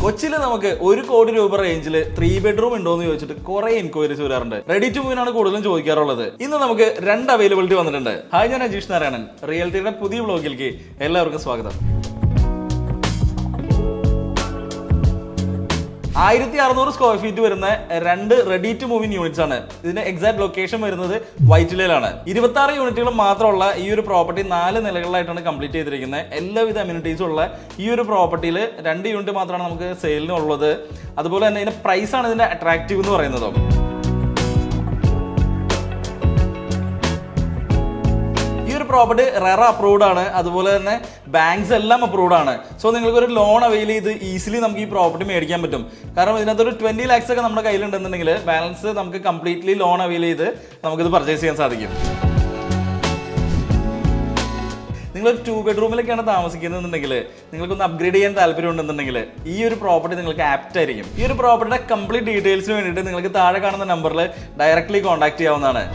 കൊച്ചിയിൽ നമുക്ക് 1 കോടി രൂപ റേഞ്ചിൽ 3 ബെഡ്റൂം ഉണ്ടോ എന്ന് ചോദിച്ചിട്ട് കുറെ എൻക്വയറീസ് വരാറുണ്ട്. റെഡി ടു മൂവിനാണ് കൂടുതലും ചോദിക്കാറുള്ളത്. ഇന്ന് നമുക്ക് 2 അവൈലബിലിറ്റി വന്നിട്ടുണ്ട്. ഹായ്, ഞാൻ അജീഷ് നാരായണൻ. റിയൽറ്റിയുടെ പുതിയ വ്ലോഗിലേക്ക് എല്ലാവർക്കും സ്വാഗതം. 1600 സ്ക്വയർ ഫീറ്റ് വരുന്ന 2 റെഡി ടു മൂവിൻ യൂണിറ്റ്സ് ആണ്. ഇതിന്റെ എക്സാക്ട് ലൊക്കേഷൻ വരുന്നത് വൈറ്റിലയിലാണ്. 26 യൂണിറ്റുകൾ മാത്രമുള്ള ഈ ഒരു പ്രോപ്പർട്ടി 4 നിലകളിലായിട്ടാണ് കംപ്ലീറ്റ് ചെയ്തിരിക്കുന്നത്. എല്ലാവിധ അമ്യൂണിറ്റീസും ഉള്ള ഈ ഒരു പ്രോപ്പർട്ടിയിൽ 2 യൂണിറ്റ് മാത്രമാണ് നമുക്ക് സെയിലിനുള്ളത്. അതുപോലെ തന്നെ ഇതിന്റെ പ്രൈസ് ആണ് ഇതിന്റെ അട്രാക്റ്റീവ് എന്ന് പറയുന്നത്. പ്രോപ്പർട്ടി റെറ അപ്രൂവ്ഡ് ആണ്. അതുപോലെ തന്നെ ബാങ്ക്സ് എല്ലാം അപ്രൂവ്ഡ് ആണ്. സോ നിങ്ങൾക്ക് ഒരു ലോൺ അവൈൽ ചെയ്ത് ഈസിലി നമുക്ക് ഈ പ്രോപ്പർട്ടി മേടിക്കാൻ പറ്റും. കാരണം ഇതിനകത്തൊരു 20 lakhs ഒക്കെ നമ്മുടെ കയ്യിലുണ്ടെന്നുണ്ടെങ്കിൽ ബാലൻസ് നമുക്ക് കംപ്ലീറ്റ്ലി ലോൺ അവൈൽ ചെയ്ത് നമുക്കിത് പർച്ചേസ് ചെയ്യാൻ സാധിക്കും. നിങ്ങളൊരു 2 ബെഡ്റൂമിലൊക്കെയാണ് താമസിക്കുന്നതെന്നുണ്ടെങ്കിൽ നിങ്ങൾക്കൊന്ന് അപ്ഗ്രേഡ് ചെയ്യാൻ താല്പര്യം ഉണ്ടെന്നുണ്ടെങ്കിൽ ഈ ഒരു പ്രോപ്പർട്ടി നിങ്ങൾക്ക് ആപ്റ്റ് ആയിരിക്കും. ഈ ഒരു പ്രോപ്പർട്ടിയുടെ കംപ്ലീറ്റ് ഡീറ്റെയിൽസിന് വേണ്ടിയിട്ട് നിങ്ങൾക്ക് താഴെ കാണുന്ന നമ്പറിൽ ഡയറക്റ്റ്ലി കോൺടാക്ട് ചെയ്യാവുന്നതാണ്.